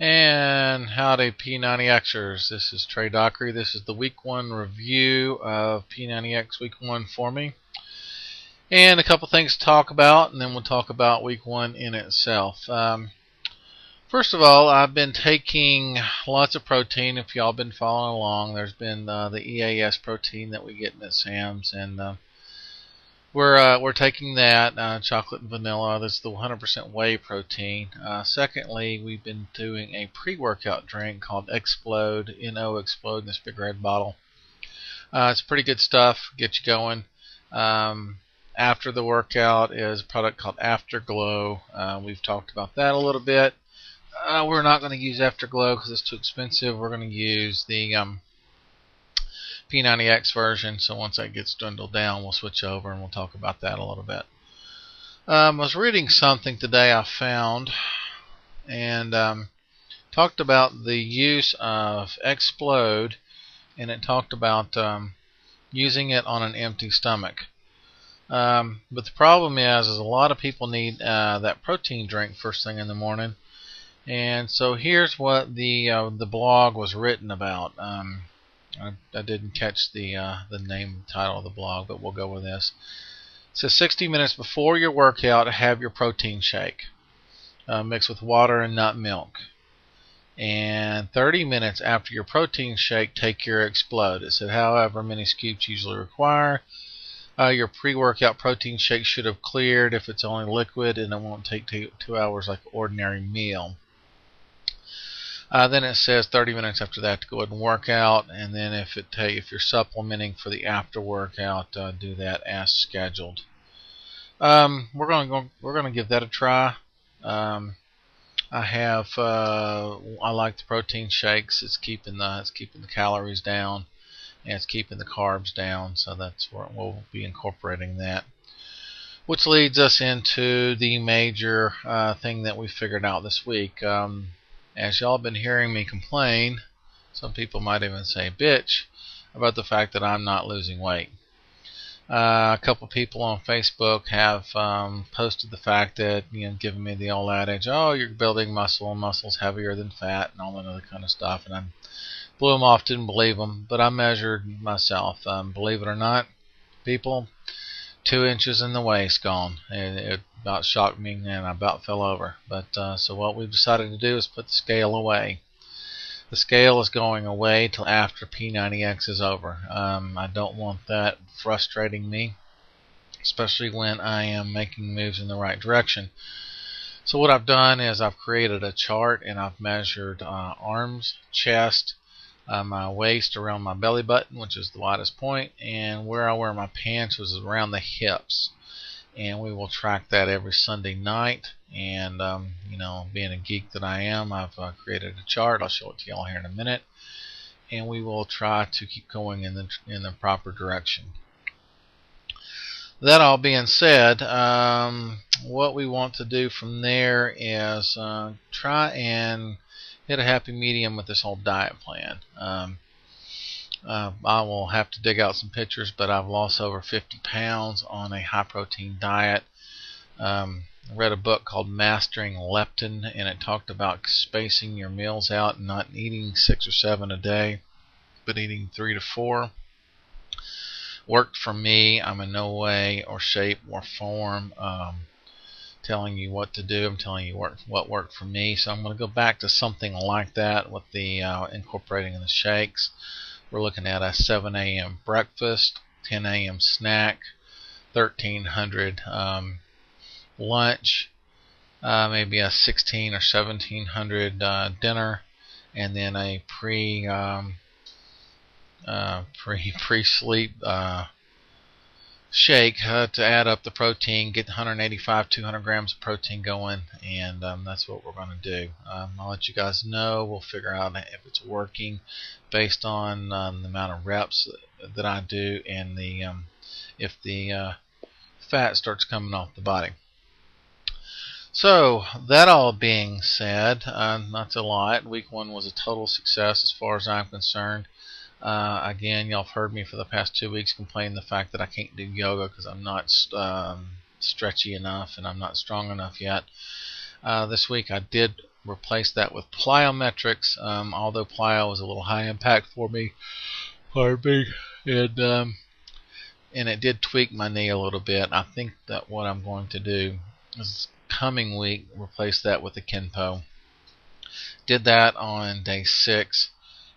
And howdy P90Xers, this is Trey Dockery. This is the week 1 review of P90X week 1 for me. And a couple things to talk about, and then we'll talk about week 1 in itself. First of all, I've been taking lots of protein. If y'all been following along, there's been the EAS protein that we get in at Sam's, and we're taking that chocolate and vanilla. This is the 100% whey protein. Secondly, we've been doing a pre-workout drink called Explode, N-O Explode, in this big red bottle. It's pretty good stuff. Get you going. After the workout is a product called Afterglow. We've talked about that a little bit. We're not going to use Afterglow because it's too expensive. We're going to use the P90X version, so once that gets dwindled down, we'll switch over and we'll talk about that a little bit. I was reading something today I found, and talked about the use of Explode, and it talked about using it on an empty stomach. But the problem is a lot of people need that protein drink first thing in the morning, and so here's what the blog was written about. I didn't catch the name title of the blog, but we'll go with this. It says 60 minutes before your workout, have your protein shake mixed with water and nut milk. And 30 minutes after your protein shake, take your Explode. It said however many scoops usually require. Your pre-workout protein shake should have cleared if it's only liquid, and it won't take 2 hours like an ordinary meal. Then it says 30 minutes after that to go ahead and work out, and then if you're supplementing for the after workout, do that as scheduled. We're gonna give that a try. I like the protein shakes. It's keeping the calories down, and it's keeping the carbs down, so that's where we'll be incorporating that. Which leads us into the major thing that we figured out this week. As y'all been hearing me complain, some people might even say bitch, about the fact that I'm not losing weight. A couple people on Facebook have posted the fact that, giving me the old adage, oh, you're building muscle, and muscle's heavier than fat, and all that other kind of stuff, and I blew them off, didn't believe them, but I measured myself. Believe it or not, people, 2 inches in the waist gone. It about shocked me, and I about fell over. But so what we've decided to do is put the scale away. The scale is going away till after P90X is over. I don't want that frustrating me, especially when I am making moves in the right direction. So what I've done is I've created a chart, and I've measured arms, chest, my waist around my belly button, which is the widest point, and where I wear my pants was around the hips. And we will track that every Sunday night. And being a geek that I am, I've created a chart. I'll show it to y'all here in a minute, and we will try to keep going in the proper direction. That all being said, what we want to do from there is try and hit a happy medium with this whole diet plan. I will have to dig out some pictures, but I've lost over 50 pounds on a high protein diet. I read a book called Mastering Leptin, and it talked about spacing your meals out and not eating 6 or 7 a day, but eating 3 to 4. Worked for me. I'm in no way or shape or form telling you what to do. I'm telling you what worked for me. So I'm going to go back to something like that with the incorporating in the shakes. We're looking at a 7 a.m. breakfast, 10 a.m. snack, 1300 lunch, maybe a 16 or 1700 dinner, and then a pre-sleep shake to add up the protein, get 185, 200 grams of protein going, and that's what we're going to do. I'll let you guys know. We'll figure out if it's working based on the amount of reps that I do, and if the fat starts coming off the body. So that all being said, not a lot. Week 1 was a total success as far as I'm concerned. Again, y'all have heard me for the past 2 weeks complain the fact that I can't do yoga because I'm not stretchy enough and I'm not strong enough yet. This week I did replaced that with plyometrics, although plyo was a little high impact for me. Pardon me. And it did tweak my knee a little bit. I think that what I'm going to do is coming week replace that with the Kenpo. Did that on day 6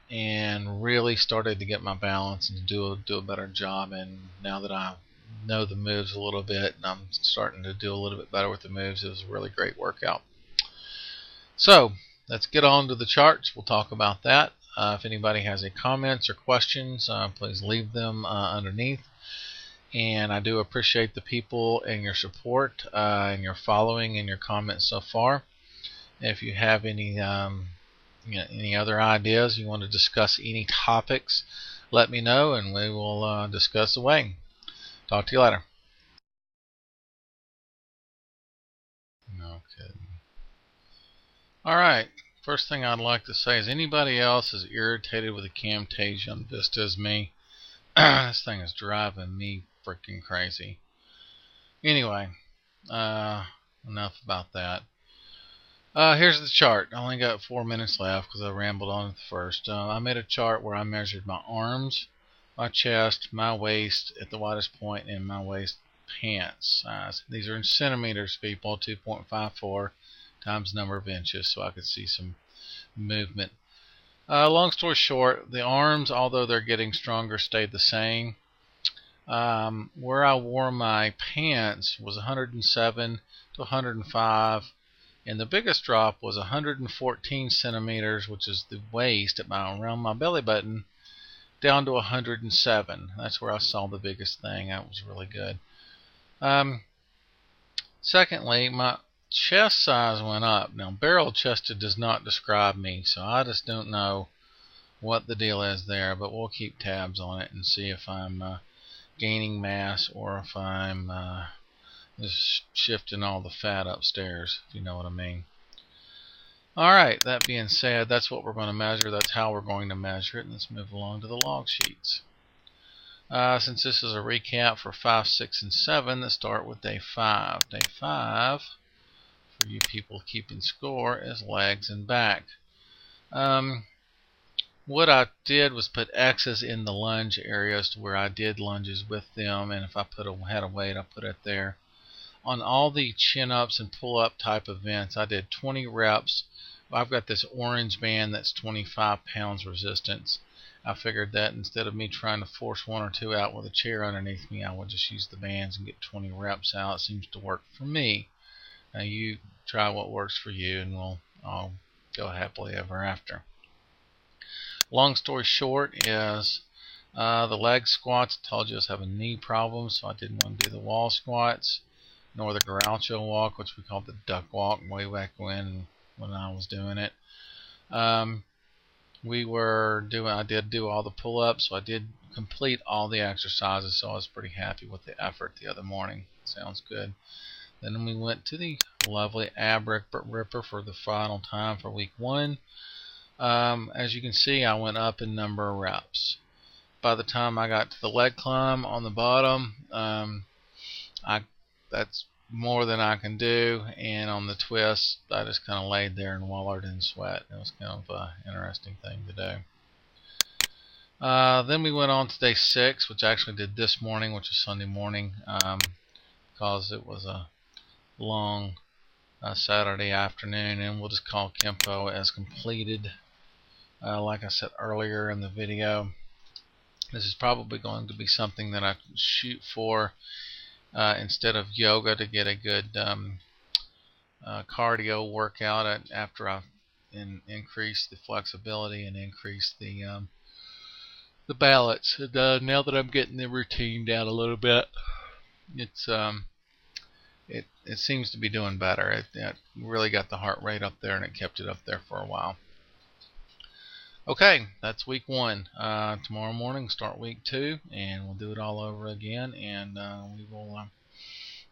and really started to get my balance and do a better job. And now that I know the moves a little bit and I'm starting to do a little bit better with the moves, it was a really great workout. So let's get on to the charts. We'll talk about that. If anybody has any comments or questions, please leave them underneath. And I do appreciate the people and your support and your following and your comments so far. If you have any any other ideas, you want to discuss any topics, let me know and we will discuss away. Talk to you later. No kidding. Alright, first thing I'd like to say is anybody else is irritated with the Camtasia on Vista as me? This thing is driving me freaking crazy. Anyway, enough about that. Here's the chart. I only got 4 minutes left because I rambled on at the first. I made a chart where I measured my arms, my chest, my waist at the widest point, and my waist pants size. These are in centimeters, people. 2.54 times number of inches, so I could see some movement. Long story short, the arms, although they're getting stronger, stayed the same. Where I wore my pants was 107 to 105. And the biggest drop was 114 centimeters, which is the waist around my belly button, down to 107. That's where I saw the biggest thing. That was really good. Secondly, my chest size went up. Now, barrel chested does not describe me, so I just don't know what the deal is there. But we'll keep tabs on it and see if I'm gaining mass or if I'm just shifting all the fat upstairs, if you know what I mean. Alright, that being said, that's what we're going to measure. That's how we're going to measure it. And let's move along to the log sheets. Since this is a recap for 5, 6, and 7, let's start with day 5. Day 5, for you people keeping score, is legs and back. What I did was put X's in the lunge areas to where I did lunges with them, and if I had a weight, I put it there. On all the chin-ups and pull-up type events, I did 20 reps. I've got this orange band that's 25 pounds resistance. I figured that instead of me trying to force 1 or 2 out with a chair underneath me, I would just use the bands and get 20 reps out. It seems to work for me. Now you try what works for you, and I'll go happily ever after. Long story short is the leg squats. I told you I was having knee problems, so I didn't want to do the wall squats, nor the Groucho walk, which we called the duck walk way back when I was doing it. I did do all the pull-ups, so I did complete all the exercises, so I was pretty happy with the effort the other morning. Sounds good. Then we went to the lovely ab ripper for the final time for week 1. As you can see, I went up in number of reps. By the time I got to the leg climb on the bottom, that's more than I can do, and on the twist I just kind of laid there and wallowed in sweat. It was kind of an interesting thing to do. Then we went on to day 6, which I actually did this morning, which is Sunday morning, because it was a long Saturday afternoon, and we'll just call Kenpo as completed. Like I said earlier in the video, this is probably going to be something that I shoot for instead of yoga, to get a good cardio workout after I've increased the flexibility and increased the balance. And, now that I'm getting the routine down a little bit, it seems to be doing better. It really got the heart rate up there, and it kept it up there for a while. Okay, that's week 1. Tomorrow morning start week 2, and we'll do it all over again, and we will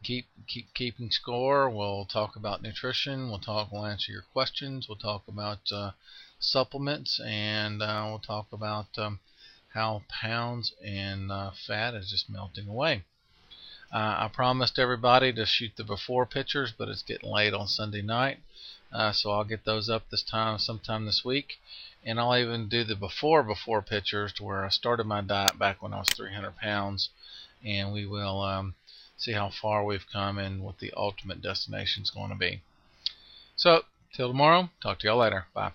keeping score. We'll talk about nutrition. We'll answer your questions. We'll talk about supplements, and we'll talk about how pounds and fat is just melting away. I promised everybody to shoot the before pictures, but it's getting late on Sunday night. So I'll get those up sometime this week, and I'll even do the before pictures to where I started my diet back when I was 300 pounds, and we will see how far we've come and what the ultimate destination is going to be. So till tomorrow, talk to y'all later. Bye.